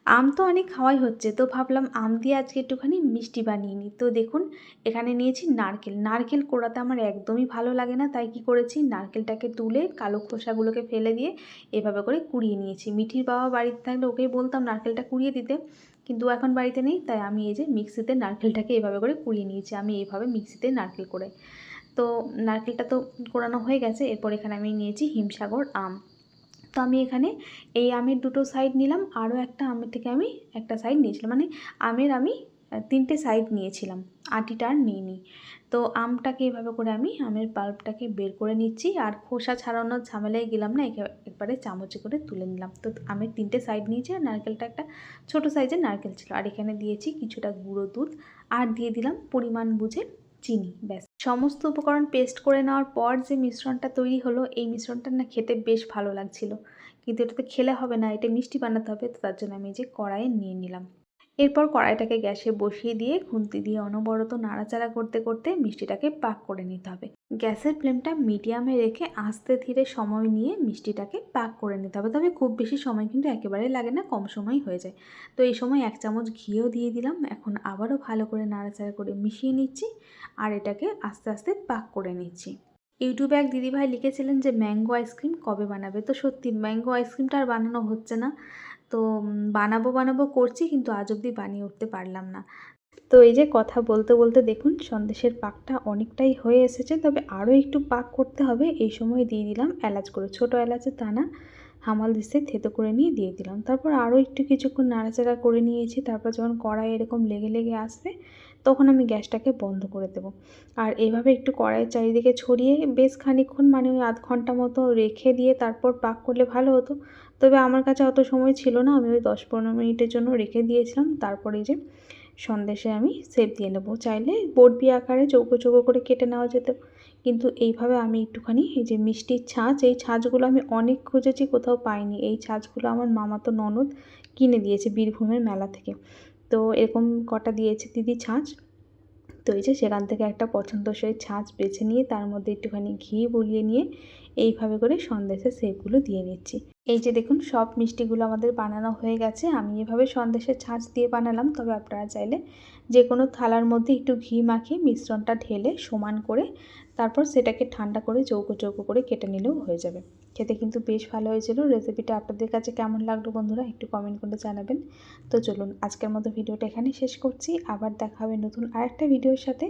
আম তো অনেক খাওয়াই হচ্ছে, তো ভাবলাম আম দিয়ে আজকে একটুখানি মিষ্টি বানিয়ে নিই। তো দেখুন এখানে নিয়েছি নারকেল। নারকেল কোড়াতে আমার একদমই ভালো লাগে না, তাই কি করেছি, নারকেলটাকে তুলে কালো খোসাগুলোকে ফেলে দিয়ে এভাবে করে কুড়িয়ে নিয়েছি। মিঠির বাবা বাড়িতে থাকলে ওকেই বলতাম নারকেলটা কুড়িয়ে দিতে, কিন্তু এখন বাড়িতে নেই, তাই আমি এই যে মিক্সিতে নারকেলটাকে এভাবে করে কুড়িয়ে নিয়েছি। আমি এইভাবে মিক্সিতে নারকেল করে, তো নারকেলটা তো কোড়ানো হয়ে গেছে। এরপর এখানে আমি নিয়েছি হিমসাগর আম। তো আমি এখানে এই আমের দুটো সাইড নিলাম, আরও একটা আমের থেকে আমি একটা সাইড নিয়েছিলাম, মানে আমের আমি তিনটে সাইড নিয়েছিলাম, আটিটা আর নিইনি। তো আমটাকে এভাবে করে আমি আমের পাল্পটাকে বের করে নিচ্ছি, আর খোসা ছাড়ানোর ঝামেলায় গেলাম না, একবারে চামচে করে তুলে নিলাম। তো আমের তিনটে সাইড নিয়েছি, আর নারকেলটা একটা ছোটো সাইজের নারকেল ছিল। আর এখানে দিয়েছি কিছুটা গুঁড়ো দুধ, আর দিয়ে দিলাম পরিমাণ বুঝে চিনি। ব্যাস, সমস্ত উপকরণ পেস্ট করে নেওয়ার পর যে মিশ্রণটা তৈরি হলো, এই মিশ্রণটা না খেতে বেশ ভালো লাগছিল, কিন্তু এটাতে খেলে হবে না, এটা মিষ্টি বানাতে হবে। তো তার জন্য আমি যে কড়াইয়ে নিয়ে নিলাম। এরপর কড়াইটাকে গ্যাসে বসিয়ে দিয়ে খুন্তি দিয়ে অনবরত নাড়াচাড়া করতে করতে মিষ্টিটাকে পাক করে নিতে হবে। গ্যাসের ফ্লেমটা মিডিয়ামে রেখে আস্তে ধীরে সময় নিয়ে মিষ্টিটাকে পাক করে নিতে হবে, তবে খুব বেশি সময় কিন্তু একেবারেই লাগে না, কম সময় হয়ে যায়। তো এই সময় 1 চামচ ঘিও দিয়ে দিলাম। এখন আবারও ভালো করে নাড়াচাড়া করে মিশিয়ে নিচ্ছি, আর এটাকে আস্তে আস্তে পাক করে নিচ্ছি। ইউটিউবে এক দিদিভাই লিখেছিলেন যে ম্যাঙ্গো আইসক্রিম কবে বানাবে, তো সত্যি ম্যাঙ্গো আইসক্রিমটা আর বানানো হচ্ছে না। তো বানাবো করছি, কিন্তু আজ অবধি বানিয়ে উঠতে পারলাম না। তো এই যে কথা বলতে বলতে দেখুন সন্দেশের পাকটা অনেকটাই হয়ে এসেছে, তবে আরও একটু পাক করতে হবে। এই সময় দিয়ে দিলাম এলাচ করে, ছোটো এলাচের দানা হামাল দিস্তে থেতো করে নিয়ে দিয়ে দিলাম। তারপর আরও একটু কিছুক্ষণ নাড়াচাড়া করে নিয়েছি। তারপর যখন কড়াই এরকম লেগে লেগে আসবে, তখন আমি গ্যাসটাকে বন্ধ করে দেবো। আর এইভাবে একটু কড়াইয়ের চারিদিকে ছড়িয়ে বেশ খানিকক্ষণ, মানে ওই আধ ঘন্টা মতো রেখে দিয়ে তারপর পাক করলে ভালো হতো। তবে আমার কাছে অত সময় ছিল না, আমি ওই 10-15 মিনিটের জন্য রেখে দিয়েছিলাম। তারপরে যে সন্দেশে আমি শেপ দিয়ে নেব, চাইলে বরফি আকারে চৌকো চৌকো করে কেটে নেওয়া যেত, কিন্তু এইভাবে আমি একটুখানি এই যে মিষ্টির ছাঁচ, এই ছাঁচগুলো আমি অনেক খুঁজেছি, কোথাও পাইনি। এই ছাঁচগুলো আমার মামাতো ননদ কিনে দিয়েছে বীরভূমের মেলা থেকে। তো এরকম কটা দিয়েছে দিদি ছাঁচ। তো এই যে সেখান থেকে একটা পছন্দসই ছাঁচ বেছে নিয়ে তার মধ্যে একটুখানি ঘি বুলিয়ে নিয়ে এইভাবে করে সন্দেশের শেপগুলো দিয়ে নিচ্ছি। এই যে দেখুন সব মিষ্টিগুলো আমাদের বানানো হয়ে গেছে। আমি এভাবে সন্দেশের ছাঁচ দিয়ে বানালাম, তবে আপনারা চাইলে যে কোনো থালার মধ্যে একটু ঘি মাখিয়ে মিশ্রণটা ঢেলে সমান করে তারপর সেটাকে ঠান্ডা করে চৌকো চৌকো করে কেটে নিলেও হয়ে যাবে। খেতে কিন্তু বেশ ভালো হয়েছিল। রেসিপিটা আপনাদের কাছে কেমন লাগলো বন্ধুরা, একটু কমেন্ট করে জানাবেন। তো চলুন আজকের মতো ভিডিওটা এখানে শেষ করছি। আবার দেখা হবে নতুন আরেকটা ভিডিওর সাথে।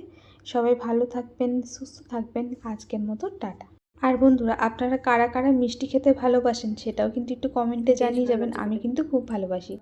সবাই ভালো থাকবেন, সুস্থ থাকবেন। আজকের মতো টাটা। আর বন্ধুরা, আপনারা কারা কারা মিষ্টি খেতে ভালোবাসেন সেটাও কিন্তু একটু কমেন্টে জানিয়ে যাবেন। আমি কিন্তু খুব ভালোবাসি।